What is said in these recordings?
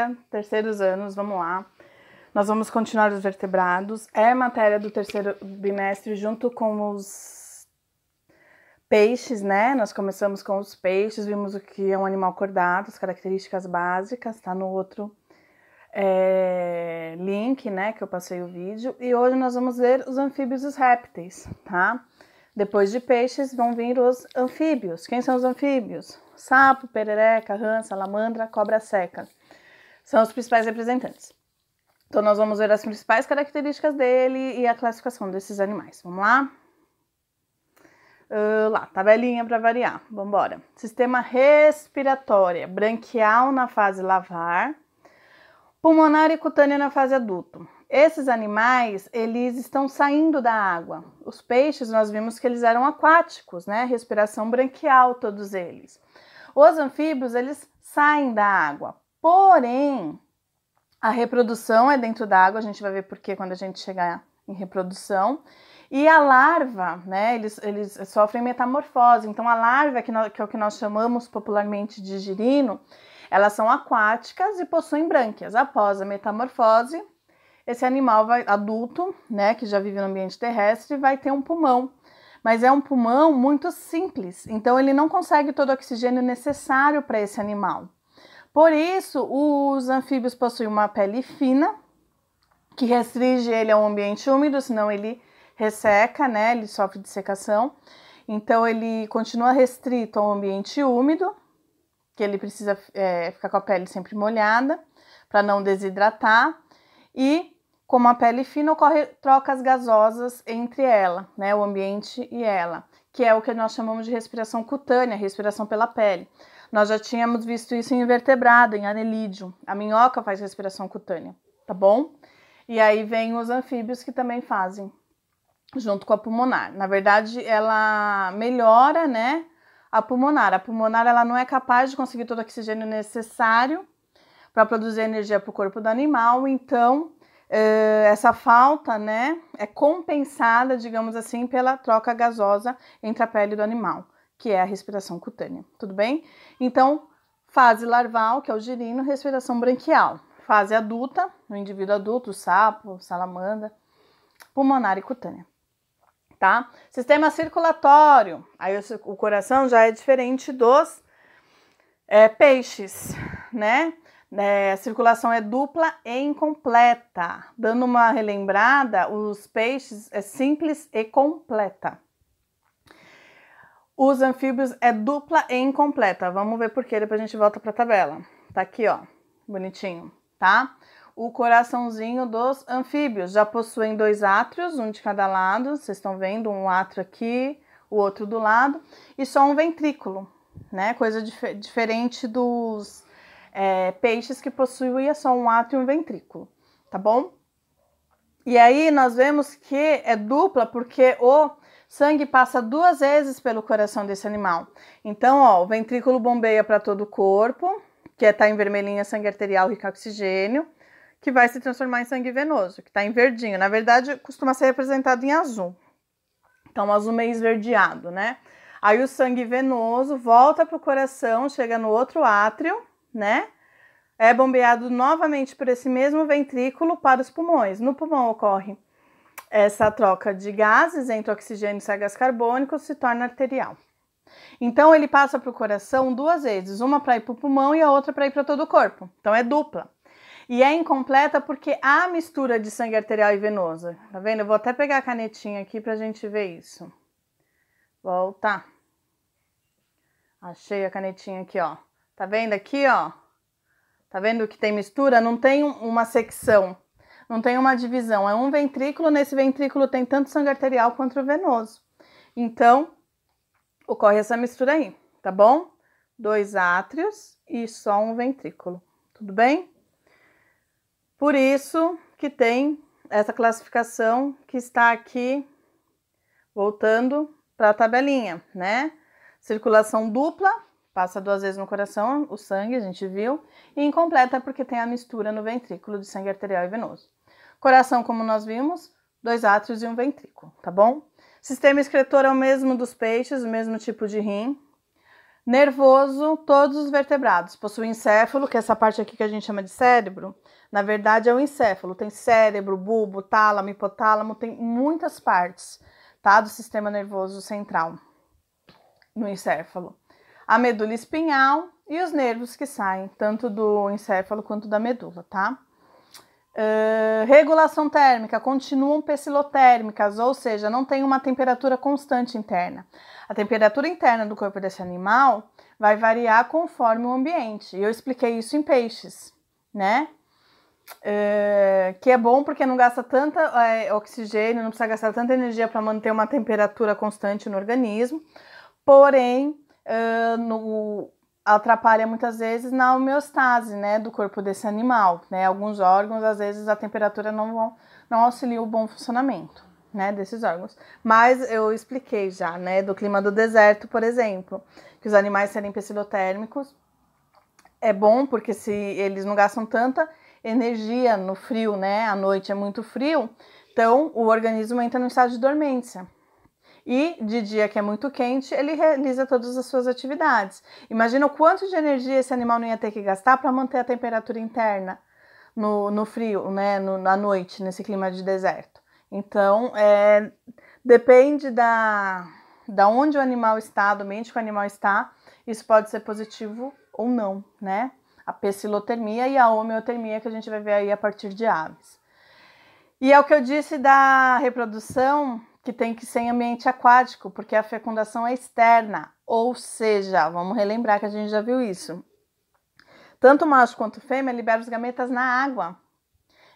dia, terceiros anos, vamos lá. Nós vamos continuar os vertebrados. É matéria do terceiro bimestre junto com os peixes, né? Nós começamos com os peixes, vimos o que é um animal cordado, as características básicas, tá no outro link, né, que eu passei o vídeo. E hoje nós vamos ver os anfíbios e os répteis, tá? Depois de peixes vão vir os anfíbios. Quem são os anfíbios? Sapo, perereca, rã, salamandra, cobra seca. São os principais representantes. Então nós vamos ver as principais características dele e a classificação desses animais. Vamos lá? Tabelinha para variar. Vamos embora. Sistema respiratório. Branquial na fase lavar. Pulmonar e cutânea na fase adulto. Esses animais, eles estão saindo da água. Os peixes, nós vimos que eles eram aquáticos, né? Respiração branquial, todos eles. Os anfíbios, eles saem da água. Porém, a reprodução é dentro da água, a gente vai ver por que quando a gente chegar em reprodução. E a larva, né? Eles sofrem metamorfose. Então, a larva, que é o que nós chamamos popularmente de girino, elas são aquáticas e possuem brânquias. Após a metamorfose, esse animal adulto, né, que já vive no ambiente terrestre, vai ter um pulmão. Mas é um pulmão muito simples, então ele não consegue todo o oxigênio necessário para esse animal. Por isso, os anfíbios possuem uma pele fina, que restringe ele a um ambiente úmido, senão ele resseca, né, ele sofre de secação. Então ele continua restrito ao ambiente úmido, que ele precisa ficar com a pele sempre molhada, para não desidratar. E, como a pele fina, ocorre trocas gasosas entre ela, né, o ambiente e ela, que é o que nós chamamos de respiração cutânea, respiração pela pele. Nós já tínhamos visto isso em invertebrado, em anelídeo. A minhoca faz respiração cutânea, tá bom? E aí vem os anfíbios que também fazem, junto com a pulmonar. Na verdade, ela melhora, né, a pulmonar. A pulmonar, ela não é capaz de conseguir todo o oxigênio necessário para produzir energia para o corpo do animal, então essa falta, né, é compensada, digamos assim, pela troca gasosa entre a pele do animal, que é a respiração cutânea, tudo bem? Então, fase larval, que é o girino, respiração branquial. Fase adulta, no indivíduo adulto, sapo, salamandra, pulmonar e cutânea, tá? Sistema circulatório, aí o coração já é diferente dos peixes, né? A circulação é dupla e incompleta. Dando uma relembrada, os peixes é simples e completa. Os anfíbios é dupla e incompleta. Vamos ver por quê, depois a gente volta para a tabela. Tá aqui, ó, bonitinho, tá? O coraçãozinho dos anfíbios já possuem 2 átrios, um de cada lado. Vocês estão vendo um átrio aqui, o outro do lado. E só um ventrículo, né? Coisa diferente dos peixes que possuem só um átrio e um ventrículo, tá bom? E aí nós vemos que é dupla porque o sangue passa 2 vezes pelo coração desse animal. Então, ó, o ventrículo bombeia para todo o corpo, que tá em vermelhinho, sangue arterial rico em oxigênio, que vai se transformar em sangue venoso, que tá em verdinho. Na verdade, costuma ser representado em azul. Então, azul meio esverdeado, né? Aí o sangue venoso volta pro coração, chega no outro átrio, né? É bombeado novamente por esse mesmo ventrículo para os pulmões. No pulmão ocorre essa troca de gases entre oxigênio e sais gás carbônico, se torna arterial. Então ele passa para o coração 2 vezes, uma para ir para o pulmão e a outra para ir para todo o corpo. Então é dupla. E é incompleta porque há mistura de sangue arterial e venoso. Tá vendo? Eu vou até pegar a canetinha aqui para a gente ver isso. Volta. Achei a canetinha aqui, ó. Tá vendo aqui, ó? Tá vendo que tem mistura? Não tem uma secção, não tem uma divisão. É um ventrículo, nesse ventrículo tem tanto sangue arterial quanto o venoso. Então, ocorre essa mistura aí, tá bom? 2 átrios e só um ventrículo, tudo bem? Por isso que tem essa classificação que está aqui, voltando para a tabelinha, né? Circulação dupla. Passa 2 vezes no coração, o sangue, a gente viu, e incompleta porque tem a mistura no ventrículo de sangue arterial e venoso. Coração, como nós vimos, 2 átrios e um ventrículo, tá bom? Sistema excretor é o mesmo dos peixes, o mesmo tipo de rim. Nervoso, todos os vertebrados possuem encéfalo, que é essa parte aqui que a gente chama de cérebro. Na verdade é o encéfalo, tem cérebro, bulbo, tálamo, hipotálamo, tem muitas partes, tá, do sistema nervoso central no encéfalo. A medula espinhal e os nervos que saem, tanto do encéfalo quanto da medula, tá? Regulação térmica, continuam pecilotérmicas, ou seja, não tem uma temperatura constante interna. A temperatura interna do corpo desse animal vai variar conforme o ambiente. E eu expliquei isso em peixes, né? Que é bom porque não gasta tanta oxigênio, não precisa gastar tanta energia para manter uma temperatura constante no organismo, porém atrapalha muitas vezes na homeostase, né, do corpo desse animal, né? Alguns órgãos, às vezes, a temperatura não auxilia o bom funcionamento, né, desses órgãos. Mas eu expliquei já, né, do clima do deserto, por exemplo, que os animais serem pecilotérmicos é bom porque se eles não gastam tanta energia no frio, né, à noite é muito frio, então o organismo entra no estado de dormência. E de dia que é muito quente, ele realiza todas as suas atividades. Imagina o quanto de energia esse animal não ia ter que gastar para manter a temperatura interna no frio, né, na noite, nesse clima de deserto. Então, depende da onde o animal está, do ambiente que o animal está, isso pode ser positivo ou não, né? A pecilotermia e a homeotermia que a gente vai ver aí a partir de aves. E é o que eu disse da reprodução, que tem que ser em ambiente aquático, porque a fecundação é externa, ou seja, vamos relembrar que a gente já viu isso. Tanto o macho quanto a fêmea liberam os gametas na água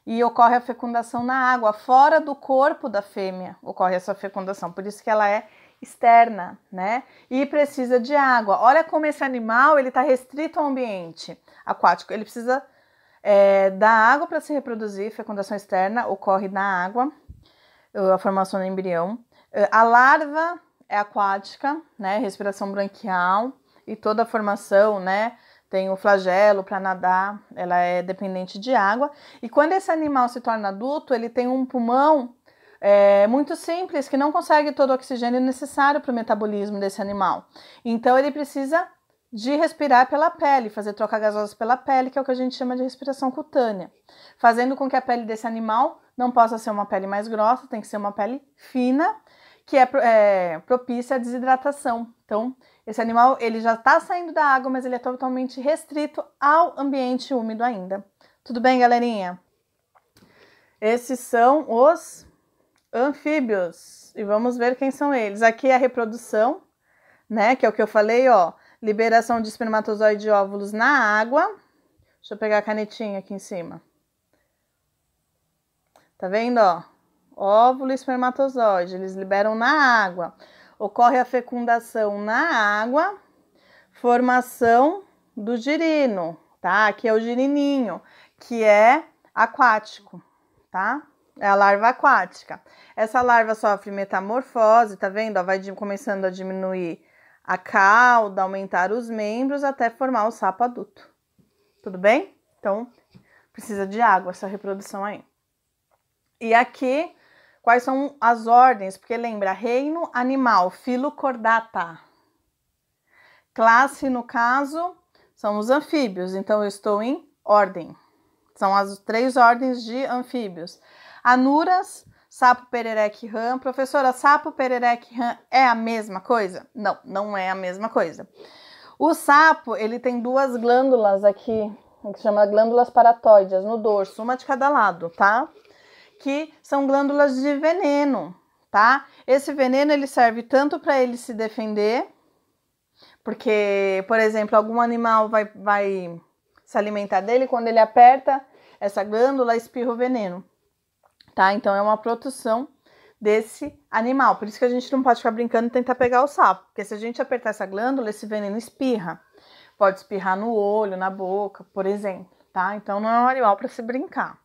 e ocorre a fecundação na água, fora do corpo da fêmea ocorre essa fecundação, por isso que ela é externa, né? E precisa de água. Olha como esse animal ele está restrito ao ambiente aquático, ele precisa da água para se reproduzir, fecundação externa ocorre na água, a formação do embrião. A larva é aquática, né? Respiração branquial e toda a formação, né? Tem o flagelo para nadar, ela é dependente de água. E quando esse animal se torna adulto, ele tem um pulmão muito simples, que não consegue todo o oxigênio necessário para o metabolismo desse animal. Então ele precisa de respirar pela pele, fazer troca gasosa pela pele, que é o que a gente chama de respiração cutânea, fazendo com que a pele desse animal não possa ser uma pele mais grossa, tem que ser uma pele fina, que é propícia à desidratação. Então, esse animal ele já está saindo da água, mas ele é totalmente restrito ao ambiente úmido ainda. Tudo bem, galerinha? Esses são os anfíbios, e vamos ver quem são eles. Aqui é a reprodução, né, que é o que eu falei, ó, liberação de espermatozoide e óvulos na água. Deixa eu pegar a canetinha aqui em cima. Tá vendo, ó? Óvulo e espermatozoide, eles liberam na água. Ocorre a fecundação na água, formação do girino, tá? Aqui é o girininho, que é aquático, tá? É a larva aquática. Essa larva sofre metamorfose, tá vendo? Ó, vai começando a diminuir a cauda, aumentar os membros até formar o sapo adulto. Tudo bem? Então, precisa de água essa reprodução aí. E aqui, quais são as ordens? Porque lembra, reino animal, filo Chordata. Classe, no caso, são os anfíbios. Então, eu estou em ordem. São as 3 ordens de anfíbios. Anuras, sapo, perereque, rã. Professora, sapo, perereque, rã é a mesma coisa? Não, não é a mesma coisa. O sapo, ele tem 2 glândulas aqui, que chama glândulas paratóides, no dorso, uma de cada lado, tá? Que são glândulas de veneno, tá? Esse veneno, ele serve tanto para ele se defender, porque, por exemplo, algum animal vai se alimentar dele, quando ele aperta essa glândula, espirra o veneno. Tá? Então, é uma proteção desse animal. Por isso que a gente não pode ficar brincando e tentar pegar o sapo. Porque se a gente apertar essa glândula, esse veneno espirra. Pode espirrar no olho, na boca, por exemplo. Tá? Então, não é um animal para se brincar.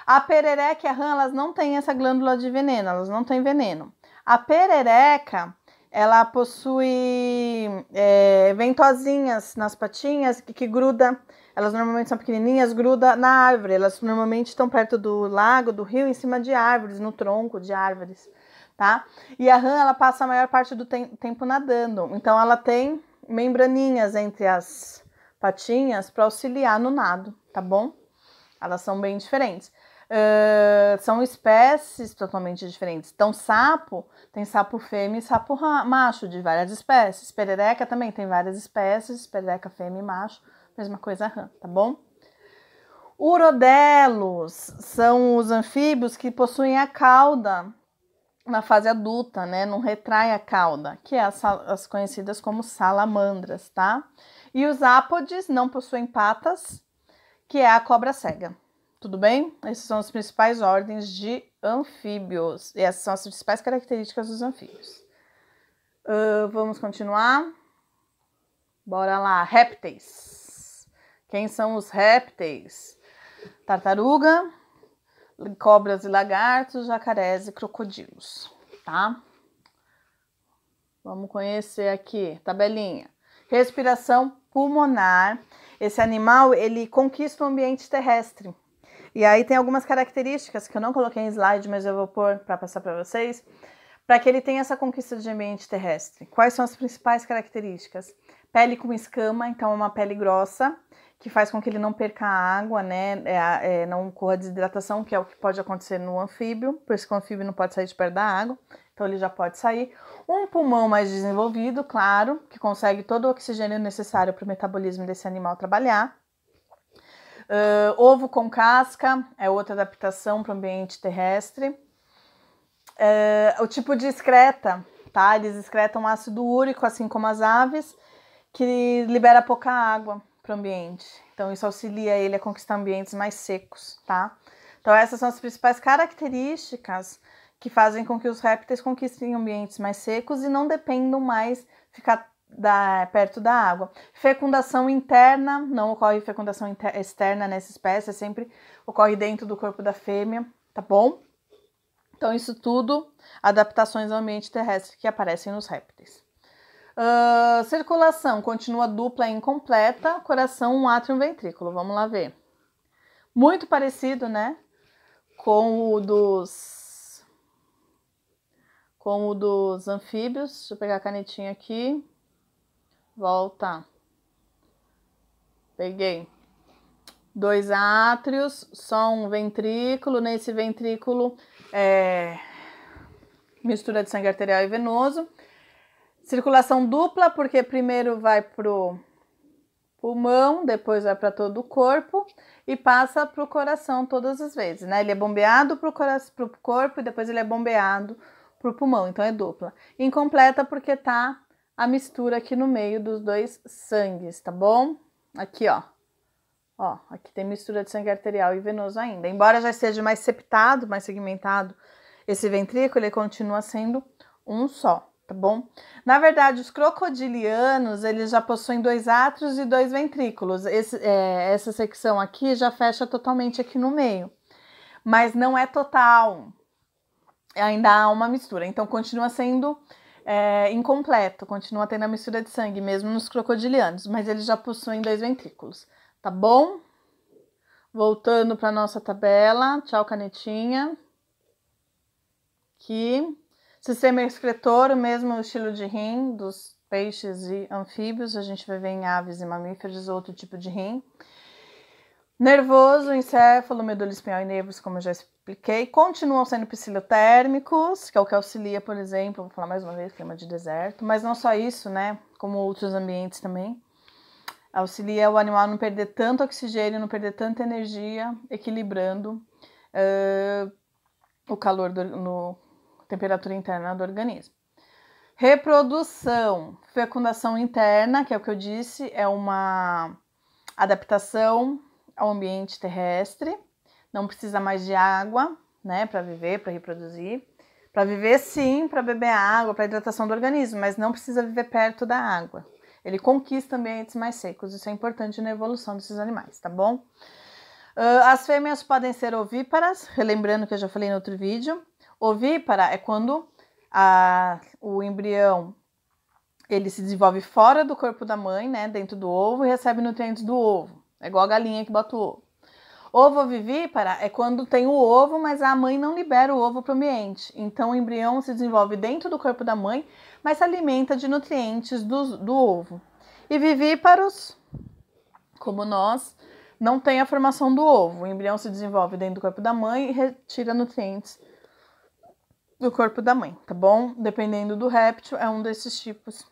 A perereca e a rã, elas não têm essa glândula de veneno. Elas não têm veneno. A perereca, ela possui ventosinhas nas patinhas que gruda. Elas normalmente são pequenininhas, gruda na árvore. Elas normalmente estão perto do lago, do rio, em cima de árvores, no tronco de árvores, tá? E a rã, ela passa a maior parte do tempo nadando. Então, ela tem membraninhas entre as patinhas para auxiliar no nado, tá bom? Elas são bem diferentes. São espécies totalmente diferentes. Então, sapo, tem sapo fêmea e sapo macho, de várias espécies. Perereca também tem várias espécies, perereca fêmea e macho, mesma coisa rã, tá bom? Urodelos são os anfíbios que possuem a cauda na fase adulta, né? Não retrai a cauda, que é as conhecidas como salamandras, tá? E os ápodes não possuem patas, que é a cobra cega. Tudo bem? Essas são as principais ordens de anfíbios. E essas são as principais características dos anfíbios. Vamos continuar? Bora lá. Répteis. Quem são os répteis? Tartaruga, cobras e lagartos, jacarés e crocodilos, tá? Vamos conhecer aqui, tabelinha. Respiração pulmonar. Esse animal, ele conquista o ambiente terrestre. E aí tem algumas características que eu não coloquei em slide, mas eu vou pôr para passar para vocês, para que ele tenha essa conquista de ambiente terrestre. Quais são as principais características? Pele com escama, então é uma pele grossa, que faz com que ele não perca a água, né? Não ocorra desidratação, que é o que pode acontecer no anfíbio, por isso que o anfíbio não pode sair de perto da água, então ele já pode sair. Um pulmão mais desenvolvido, claro, que consegue todo o oxigênio necessário para o metabolismo desse animal trabalhar. Ovo com casca é outra adaptação para o ambiente terrestre. O tipo de excreta, tá? Eles excretam ácido úrico, assim como as aves, que libera pouca água para o ambiente. Então, isso auxilia ele a conquistar ambientes mais secos, tá? Então, essas são as principais características que fazem com que os répteis conquistem ambientes mais secos e não dependam mais ficar perto da água. Fecundação interna, não ocorre fecundação externa nessa espécie, sempre ocorre dentro do corpo da fêmea, tá bom? Então, isso tudo, adaptações ao ambiente terrestre que aparecem nos répteis. Circulação continua dupla e incompleta, coração, um átrio e um ventrículo. Vamos lá ver. Muito parecido, né? Com o dos anfíbios. Deixa eu pegar a canetinha aqui. Volta. Peguei. 2 átrios, só um ventrículo. Nesse ventrículo, mistura de sangue arterial e venoso. Circulação dupla, porque primeiro vai pro pulmão, depois vai para todo o corpo e passa pro coração todas as vezes, né? Ele é bombeado pro corpo e depois ele é bombeado pro pulmão, então é dupla. Incompleta porque tá a mistura aqui no meio dos dois sangues, tá bom? Aqui, ó. Ó, aqui tem mistura de sangue arterial e venoso ainda. Embora já esteja mais septado, mais segmentado, esse ventrículo, ele continua sendo um só, tá bom? Na verdade, os crocodilianos, eles já possuem 2 átrios e 2 ventrículos. Essa secção aqui já fecha totalmente aqui no meio, mas não é total. Ainda há uma mistura, então continua sendo incompleto, continua tendo a mistura de sangue, mesmo nos crocodilianos, mas eles já possuem 2 ventrículos, tá bom? Voltando para nossa tabela, tchau canetinha. Aqui. Sistema excretor, o mesmo estilo de rim dos peixes e anfíbios, a gente vai ver em aves e mamíferos outro tipo de rim. Nervoso, encéfalo, medula espinhal e nervos, como eu já expliquei, continuam sendo psilotérmicos, que é o que auxilia, por exemplo, vou falar mais uma vez, clima de deserto, mas não só isso, né, como outros ambientes também. Auxilia o animal a não perder tanto oxigênio, não perder tanta energia, equilibrando o calor temperatura interna do organismo. Reprodução, fecundação interna, que é o que eu disse, é uma adaptação ao ambiente terrestre, não precisa mais de água, né, para viver, para reproduzir. Para viver, sim, para beber água, para hidratação do organismo, mas não precisa viver perto da água. Ele conquista ambientes mais secos, isso é importante na evolução desses animais, tá bom? As fêmeas podem ser ovíparas, relembrando que eu já falei no outro vídeo. Ovípara é quando o embrião ele se desenvolve fora do corpo da mãe, né, dentro do ovo, e recebe nutrientes do ovo. É igual a galinha que bota o ovo. Ovovivípara é quando tem o ovo, mas a mãe não libera o ovo para o ambiente. Então, o embrião se desenvolve dentro do corpo da mãe, mas se alimenta de nutrientes do ovo. E vivíparos, como nós, não tem a formação do ovo. O embrião se desenvolve dentro do corpo da mãe e retira nutrientes do corpo da mãe, tá bom? Dependendo do réptil, é um desses tipos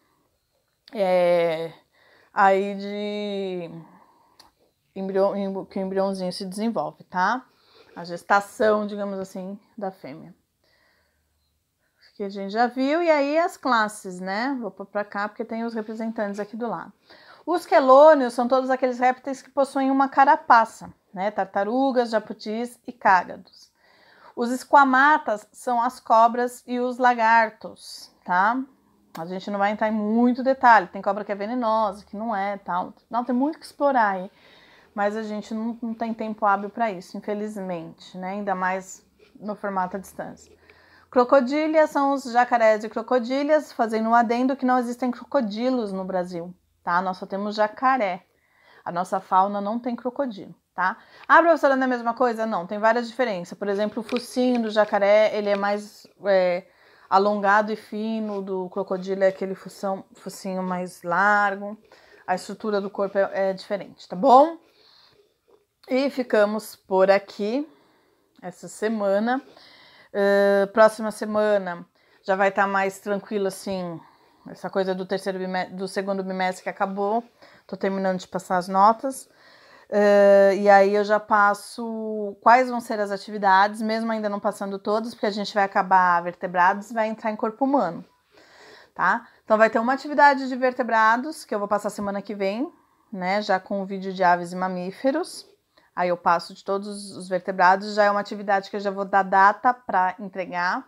aí de que o embriãozinho se desenvolve, tá? A gestação, digamos assim, da fêmea. Que a gente já viu, e aí as classes, né? Vou pôr pra cá porque tem os representantes aqui do lado. Os quelônios são todos aqueles répteis que possuem uma carapaça, né? Tartarugas, jabutis e cágados. Os esquamatas são as cobras e os lagartos, tá? A gente não vai entrar em muito detalhe. Tem cobra que é venenosa, que não é, tal. Não, tem muito que explorar aí. Mas a gente não tem tempo hábil para isso, infelizmente, né? Ainda mais no formato à distância. Crocodílias são os jacarés e crocodílias, fazendo um adendo que não existem crocodilos no Brasil, tá? Nós só temos jacaré. A nossa fauna não tem crocodilo, tá? Ah, professora, não é a mesma coisa? Não, tem várias diferenças. Por exemplo, o focinho do jacaré, ele é mais alongado e fino, do crocodilo é aquele focinho mais largo. A estrutura do corpo é diferente, tá bom? E ficamos por aqui essa semana. Próxima semana já vai estar mais tranquilo, assim, essa coisa do segundo bimestre que acabou. Tô terminando de passar as notas. E aí eu já passo quais vão ser as atividades, mesmo ainda não passando todas, porque a gente vai acabar vertebrados e vai entrar em corpo humano, tá? Então vai ter uma atividade de vertebrados, que eu vou passar semana que vem, né? Já com o vídeo de aves e mamíferos. Aí eu passo de todos os vertebrados, já é uma atividade que eu já vou dar data para entregar.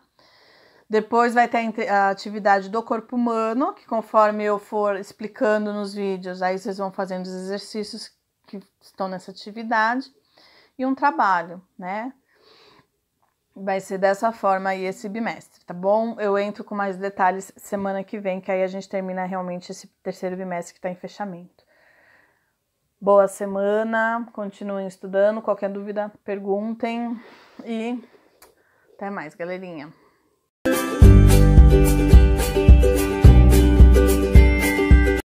Depois vai ter a atividade do corpo humano, que conforme eu for explicando nos vídeos, aí vocês vão fazendo os exercícios que estão nessa atividade. E um trabalho, né? Vai ser dessa forma aí esse bimestre, tá bom? Eu entro com mais detalhes semana que vem, que aí a gente termina realmente esse terceiro bimestre que está em fechamento. Boa semana, continuem estudando, qualquer dúvida, perguntem e até mais, galerinha.